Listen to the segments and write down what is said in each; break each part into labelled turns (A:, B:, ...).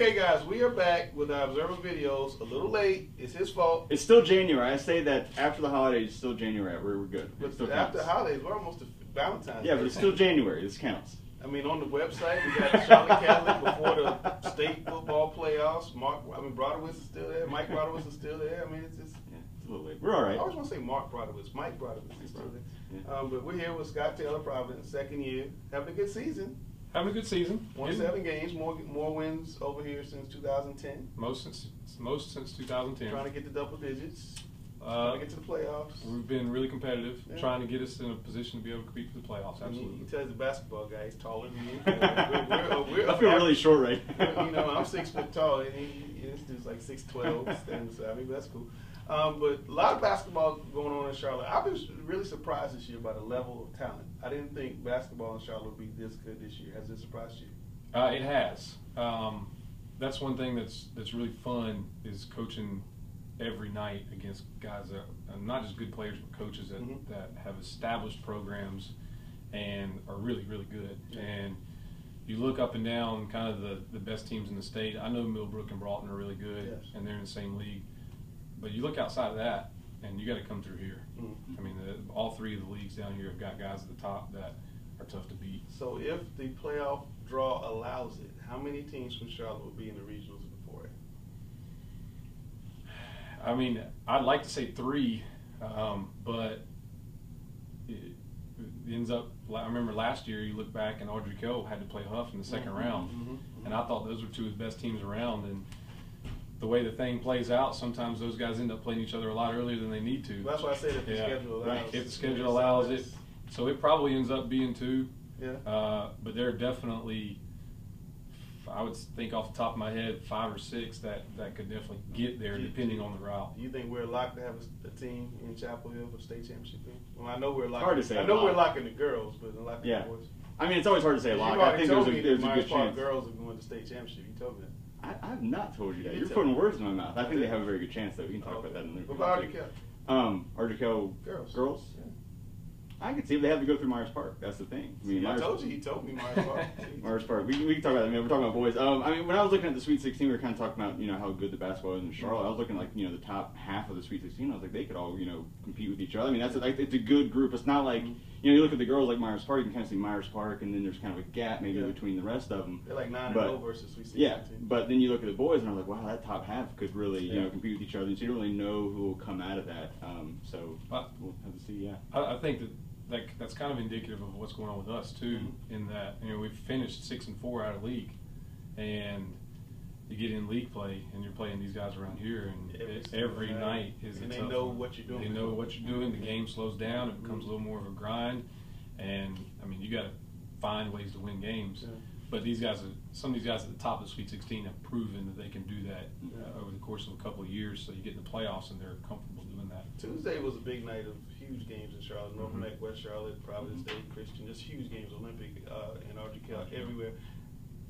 A: Okay, guys, we are back with our Observer videos. A little late. It's his fault.
B: It's still January. I say that after the holidays, it's still January. We're good.
A: But after the holidays, we're almost to Valentine's Day.
B: Yeah, but it's still January. This counts.
A: I mean, on the website, we got Charlotte Catholic before the state football playoffs. Brodowitz is still there. Mike Brodowitz is still there. I mean, it's
B: a little late. We're all right.
A: I always want to say Mark Brodowitz. Mike Brodowitz is still there.
B: Yeah.
A: But we're here with Scott Taylor, Providence, second year, having a good season.
C: Having a good season.
A: Won 7 games, more wins over here since 2010.
C: Most since 2010.
A: Trying to get to double digits. Trying to get to the playoffs.
C: We've been really competitive, trying to get us in a position to be able to compete for the playoffs. Absolutely.
A: He tells the basketball guy he's taller than you.
B: I feel really short right
A: now. You know, I'm 6 foot tall, and this dude's like 6'12", standing beside me. That's cool. But a lot of basketball going on in Charlotte. I've been really surprised this year by the level of talent. I didn't think basketball in Charlotte would be this good this year. Has it surprised you?
C: It has. That's one thing that's really fun is coaching every night against guys that are not just good players, but coaches that have established programs and are really, really good. Yeah. And you look up and down kind of the best teams in the state. I know Millbrook and Broughton are really good, and they're in the same league. But you look outside of that, and you got to come through here. I mean, all 3 of the leagues down here have got guys at the top that are tough to beat.
A: So if the playoff draw allows it, how many teams from Charlotte will be in the regionals before it?
C: I mean, I'd like to say 3, but it ends up. I remember last year, you look back, and Audrey Kell had to play Huff in the second round, and I thought those were 2 of the best teams around. And the way the thing plays out, sometimes those guys end up playing each other a lot earlier than they need to.
A: Well, that's why I said if the schedule allows.
C: If the schedule allows it. So it probably ends up being 2.
A: Yeah.
C: But there are definitely, I would think off the top of my head, 5 or 6 that could definitely get there depending on the route.
A: Do you think we're locked to have a team in Chapel Hill for state championship game? Well, I know we're locked.
B: Hard to say.
A: I know we're locking the girls, but not locking the boys.
B: I mean, it's always hard to say a lock. I think there's a good chance.
A: Girls are going to state championship. You told me that.
B: I have not told you that. You're putting words in my mouth. I think they have a very good chance, though. We can talk about that in the
A: What about Artikel?
B: Artikel girls? Yeah. I can see if they have to go through Myers Park. That's the thing. I mean,
A: I told you. He told me Myers Park.
B: Myers Park. We can talk about that. I mean, we're talking about boys. I mean, when I was looking at the Sweet 16, we were kind of talking about, how good the basketball is in Charlotte. I was looking like, the top half of the Sweet 16. I was like, they could all, compete with each other. I mean, it's a good group. It's not like, you look at the girls like Myers Park, you can kind of see Myers Park, and then there's kind of a gap maybe between the rest of them.
A: They're like 9-0 versus Sweet 16.
B: Yeah, but then you look at the boys, and I was like, wow, that top half could really, compete with each other. And so you don't really know who will come out of that. So we'll have to see. Yeah,
C: I think that's kind of indicative of what's going on with us too. In that we've finished 6-4 out of league, and you get in league play, and you're playing these guys around here, and every night is a tough one.
A: They know what you're doing.
C: They know what you're doing. The game slows down. It becomes a little more of a grind, and I mean you got to find ways to win games. Yeah. But some of these guys at the top of the Sweet 16 have proven that they can do that over the course of a couple of years. So you get in the playoffs, and they're comfortable doing that.
A: Tuesday was a big night of huge games in Charlotte. North Mecka, West Charlotte, Providence State, Christian, just huge games, Olympic, and Artikel everywhere.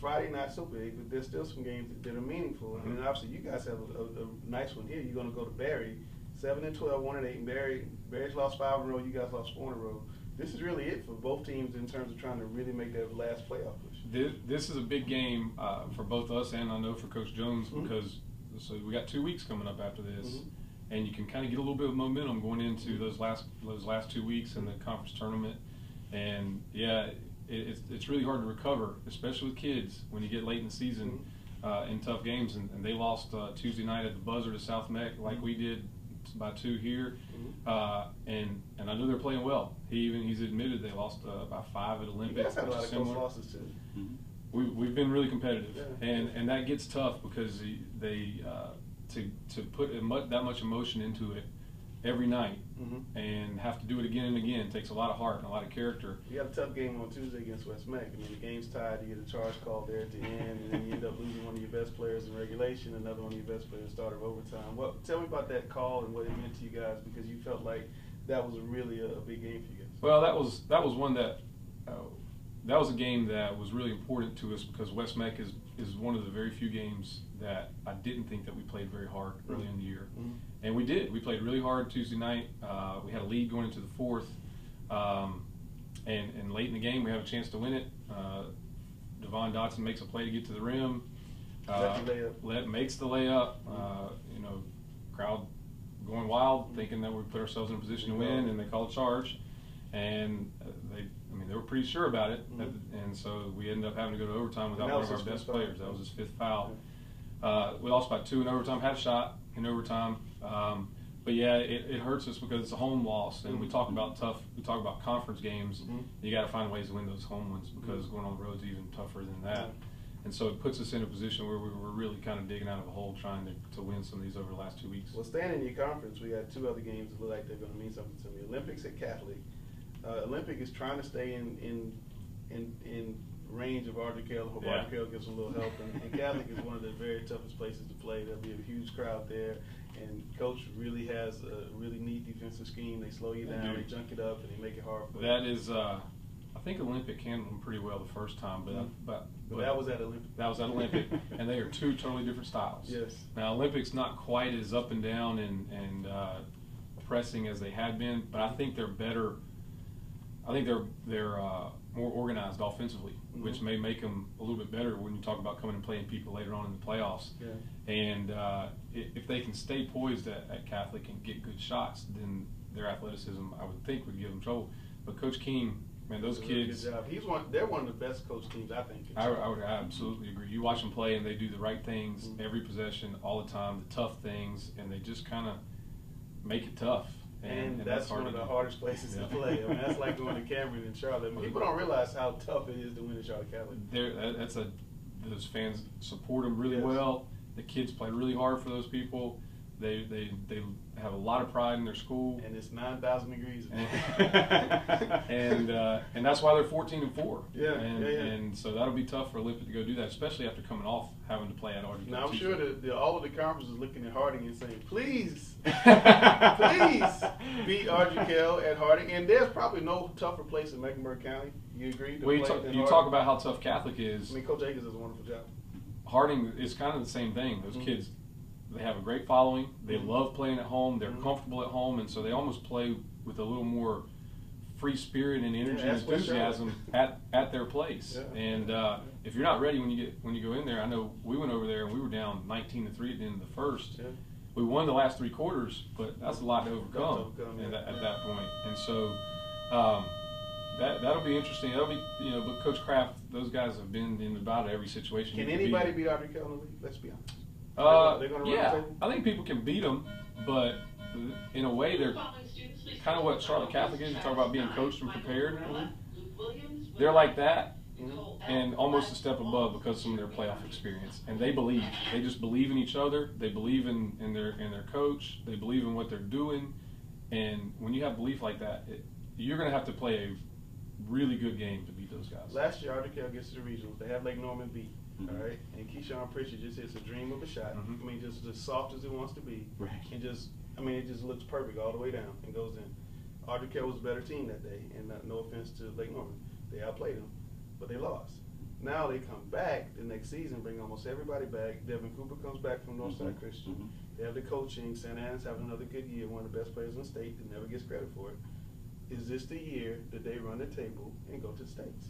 A: Friday not so big, but there's still some games that are meaningful. I mean, obviously you guys have a nice one here. You're going to go to Barry, 7-12, 1-8, and Barry's lost 5 in a row. You guys lost 4 in a row. This is really it for both teams in terms of trying to really make that last playoff push.
C: This is a big game for both us and I know for Coach Jones because we got 2 weeks coming up after this, and you can kind of get a little bit of momentum going into those last 2 weeks in the conference tournament, and it's really hard to recover, especially with kids when you get late in the season in tough games, and they lost Tuesday night at the buzzer to South Mecka like we did by 2 here, and I know they're playing well. He's admitted they lost by 5 at Olympic.
A: You guys had a lot of close losses too.
C: We've been really competitive, and that gets tough because they to put that much emotion into it every night and have to do it again and again takes a lot of heart and a lot of character.
A: You got a tough game on Tuesday against West Mecka. I mean, the game's tied. You get a charge call there at the end, and then you end up losing one of your best players in regulation, another one of your best players started overtime. Tell me about that call and what it meant to you guys, because you felt like that was really a big game for you guys.
C: Well, that was one that was a game that was really important to us because West Mecka is one of the very few games that I didn't think that we played very hard early in the year. And we did. We played really hard Tuesday night. We had a lead going into the 4th. And late in the game, we have a chance to win it. Devon Dotson makes a play to get to the rim. makes the layup. You know, crowd going wild, thinking that we put ourselves in a position to win, and they call a charge, and they were pretty sure about it, and so we ended up having to go to overtime without one of our best players. That was his 5th foul. We lost by 2 in overtime. Had a shot in overtime. But yeah, it hurts us because it's a home loss, and we talk about conference games. You got to find ways to win those home ones because going on the road is even tougher than that. And so it puts us in a position where we're really kind of digging out of a hole trying to win some of these over the last 2 weeks.
A: Well, staying in your conference, we got 2 other games that look like they're going to mean something to me. Olympics at Catholic. Olympic is trying to stay in range of Ardrikale. Hope Ardrikale gives them a little help. And Catholic is one of the very toughest places to play. There'll be a huge crowd there. And Coach really has a really neat defensive scheme. They slow you down, they junk it up, and they make it hard for you.
C: That is, I think Olympic handled them pretty well the first time, but
A: that was at Olympic.
C: That was at Olympic, and they are 2 totally different styles.
A: Yes. Now
C: Olympic's not quite as up and down and pressing as they had been, but I think they're better. I think they're more organized offensively, which may make them a little bit better when you talk about coming and playing people later on in the playoffs.
A: Yeah.
C: And if they can stay poised at Catholic and get good shots, then their athleticism, I would think, would give them trouble. But Coach King, man, those kids.
A: Good job. They're one of the best coach teams, I think.
C: I would absolutely agree. You watch them play, and they do the right things every possession, all the time, the tough things, and they just kind of make it tough.
A: And that's one of the hardest places to play. I mean, that's like going to Cameron and Charlotte. I mean, people don't realize how tough it is to win at Charlotte Catholic.
C: Those fans support them really well. The kids play really hard for those people. They have a lot of pride in their school.
A: And it's 9,000 degrees.
C: and that's why they're 14-4.
A: Yeah.
C: And so that'll be tough for Olympic to go do that, especially after coming off having to play at Ardrikale.
A: Now I'm sure that all of the conferences are looking at Harding and saying, please beat Ardrikale at Harding. And there's probably no tougher place in Mecklenburg County. You agree?
C: Well, you talk about how tough Catholic is.
A: I mean, Coach Akins does a wonderful job.
C: Harding is kind of the same thing. Those kids, they have a great following. They love playing at home. They're comfortable at home, and so they almost play with a little more free spirit and energy and enthusiasm at their place.
A: Yeah.
C: And if you're not ready when you go in there, I know we went over there and we were down 19-3 at the end of the first.
A: Yeah.
C: We won the last 3 quarters, but that's a lot to overcome at that point. And so that'll be interesting. That'll be but Coach Kraft, those guys have been in about every situation.
A: Can anybody beat Ardrikale in the league? Let's be honest.
C: I think people can beat them, but in a way they're kind of what Charlotte Catholic is. You talk about being coached and prepared. They're like that, and almost a step above because of some of their playoff experience. And they just believe in each other. They believe in their coach. They believe in what they're doing. And when you have belief like that, you're going to have to play a really good game to beat those guys.
A: Last year, Ardrikale gets to the regionals. They have Lake Norman beat. All right, and Keyshawn Pritchard just hits a dream of a shot. I mean, just as soft as it wants to be, and it just looks perfect all the way down and goes in. Ardrikale was a better team that day, and no offense to Lake Norman, they outplayed them, but they lost. Now they come back the next season, bring almost everybody back. Devin Cooper comes back from Northside Christian. They have the coaching. Santa Ana's having another good year, one of the best players in the state that never gets credit for it. Is this the year that they run the table and go to the States?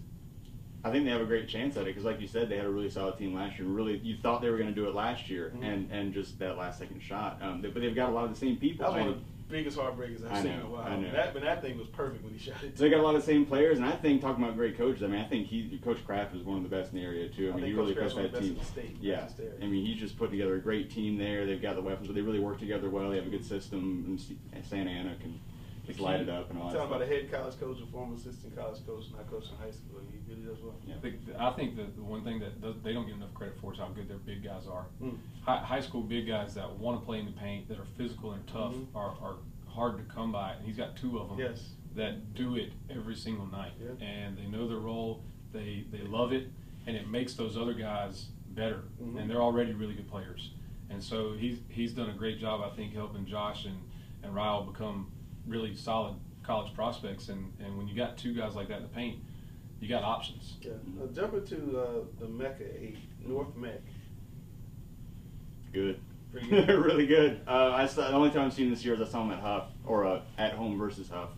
B: I think they have a great chance at it because, like you said, they had a really solid team last year. Really, you thought they were going to do it last year, and just that last-second shot. But they've got a lot of the same people.
A: That was one of the biggest heartbreakers I've seen in a while.
B: I know.
A: That thing was perfect when he shot it.
B: So they got a lot of the same players, and I think, talking about great coaches, I mean, I think Coach Kraft is one of the best in the area, too. I mean, he really puts that team. Yeah. I mean, he's just put together a great team there. They've got the weapons, but they really work together well. They have a good system, and Santa Ana can just light it up and all that.
A: Talking about a head college coach, a former assistant college coach, not coaching high school. He really does well.
C: Yeah. I think that the one thing that they don't get enough credit for is how good their big guys are. High school big guys that want to play in the paint, that are physical and tough, are hard to come by. And he's got 2 of them that do it every single night. And they know their role. They love it, and it makes those other guys better. And they're already really good players. And so he's done a great job, I think, helping Josh and Ryle become really solid college prospects, and when you got 2 guys like that in the paint, you got options.
A: Yeah. Jumping to the Mecka 8, North Mecca.
B: Good.
A: Pretty good.
B: Really good. The only time I've seen this year is I saw them at Huff, or at home versus Huff.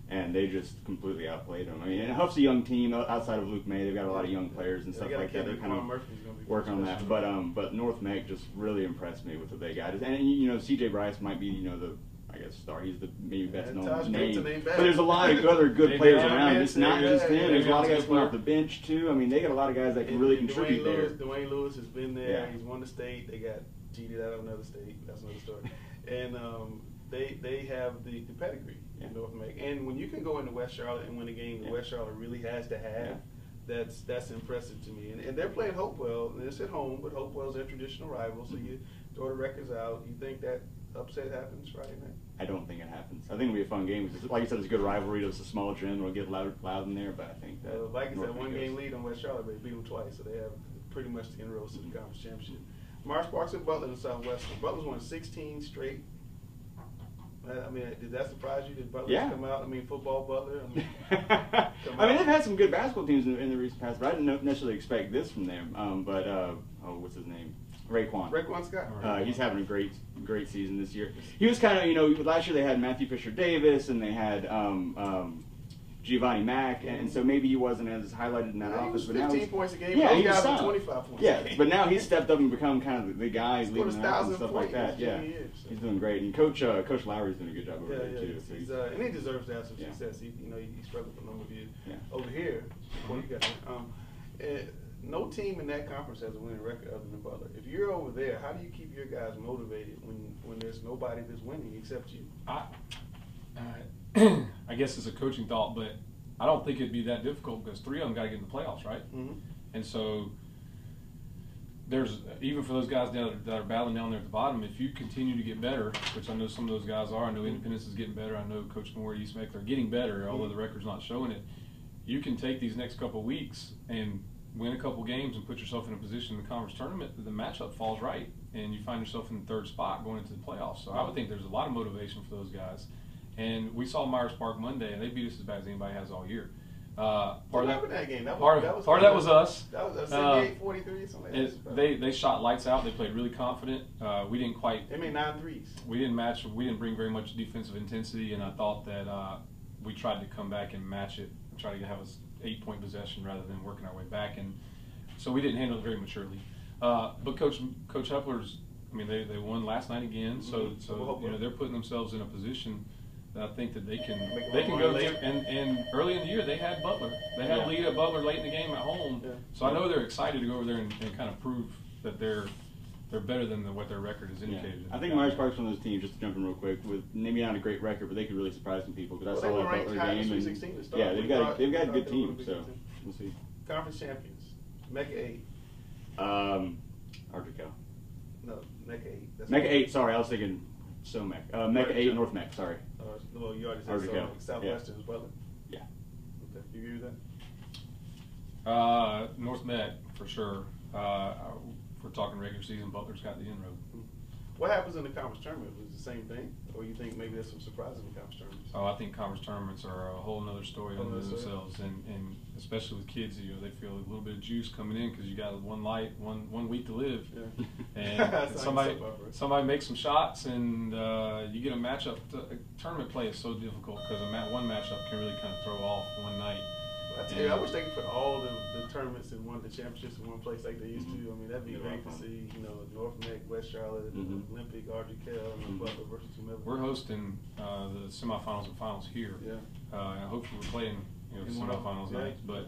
B: and they just completely outplayed them. I mean, and Huff's a young team outside of Luke May. They've got a lot of young players and stuff like that. They're kind of working on that. But North Mecka just really impressed me with what they got. And you know, C.J. Bryce might be the star. He's the maybe best known name. But there's a lot of other good players around. It's not just him. There's a lot of guys coming off the bench too. I mean, they got a lot of guys that can really contribute there.
A: Dwayne Lewis has been there. Yeah. He's won the state. They got cheated out of another state. That's another story. And they have the pedigree in North Mecka. And when you can go into West Charlotte and win a game that West Charlotte really has to have, that's impressive to me. And they're playing Hopewell, and it's at home, but Hopewell's their traditional rival. So you throw the records out. You think that upset happens Friday night?
B: I don't think it happens. I think it'll be a fun game. Because, like you said, it's a good rivalry. It's a small gym. It'll get loud in there, but I think that
A: Vikings have one-game lead on West Charlotte. They beat them twice, so they have pretty much the inroads to the conference championship. Morris Parks and Butler in the Southwestern. Butler's won 16 straight. I mean, did that surprise you? Did Butler come out? I mean, football Butler.
B: I mean, they've had some good basketball teams in the recent past, but I didn't necessarily expect this from them. What's his name? Raekwon Scott. He's having a great season this year. He was kind of, last year they had Matthew Fisher-Davis and they had Giovanni Mack, and so maybe he wasn't as highlighted in that office.
A: But 15 points a game.
B: Yeah,
A: he was 25 points.
B: Yeah, but now he's stepped up and become kind of the guy leading the house and stuff like that. Yeah, he's doing great, and Coach Lowry's doing a good job over there too. So
A: and he deserves to have some success. He struggled for a number of years over here. Before you got there. No team in that conference has a winning record other than Butler. If you're over there, how do you keep your guys motivated when there's nobody that's winning except you?
C: I guess it's a coaching thought, but I don't think it'd be that difficult because 3 of them got to get in the playoffs, right? Mm-hmm. And so there's, even for those guys that are battling down there at the bottom, if you continue to get better, which I know some of those guys are, I know Independence is getting better, I know Coach Moore, East Mecka are getting better, although the record's not showing it. You can take these next couple of weeks and win a couple games and put yourself in a position in the conference tournament, the matchup falls right, and you find yourself in the 3rd spot going into the playoffs. So I would think there's a lot of motivation for those guys. And we saw Myers Park Monday, and they beat us as bad as anybody has all year.
A: Part of that game.
C: Part of that was us.
A: That was 78-43 or something like that.
C: They shot lights out. They played really confident. We didn't quite.
A: They made 9 threes.
C: We didn't bring very much defensive intensity, and I thought that we tried to come back and match it, and try to have an 8-point possession rather than working our way back, and so we didn't handle it very maturely. But Coach Hepler's, I mean, they won last night again, so they're putting themselves in a position. I think that they can go there, and early in the year they had Butler. They had a lead at Butler late in the game at home. Yeah. So I know they're excited to go over there and kind of prove that they're better than what their record has indicated.
B: Yeah. I think Myers Park's one of those teams, just to jump in real quick, with maybe not a great record, but they could really surprise some people. Because I saw that Butler game, and they've got a good team. So we'll see.
A: Conference champions, Mecka 8.
B: Artico.
A: No, Mecka 8.
B: Mecka 8. Sorry, I was thinking Mecka. Mecka 8, North Mecka. Sorry.
A: Well, you already said Southwestern is Butler.
B: Yeah.
A: Okay. You agree with
C: that? North Mecka for sure. If we're talking regular season, Butler's got the inroad.
A: What happens in the conference tournament? Was it the same thing, or you think maybe there's some surprises in the conference tournaments?
C: Oh, I think conference tournaments are a whole other story unto themselves, and especially with kids, they feel a little bit of juice coming in because you got one week to live, and somebody makes some shots, and you get a matchup. Tournament play is so difficult because one matchup can really kind of throw off one night.
A: I tell you, I wish they could put all the tournaments in the championships in one place like they used to. I mean, that'd be great to see. North Mecka, West Charlotte, Olympic, RGK, and Butler versus whomever.
C: We're hosting the semifinals and finals here. Yeah. Hopefully, we're playing semifinals nights, but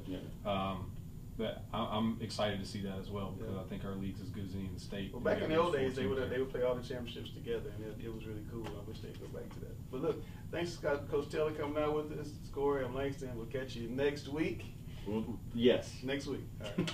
C: I'm excited to see that as well because I think our league's as good as any in the state.
A: Well, back in the old days, they would play all the championships together, and it was really cool. I wish they'd go back to that. But look, thanks Coach Taylor coming out with us. Corey, I'm Langston. We'll catch you next week.
B: Yes.
A: Next week. All right.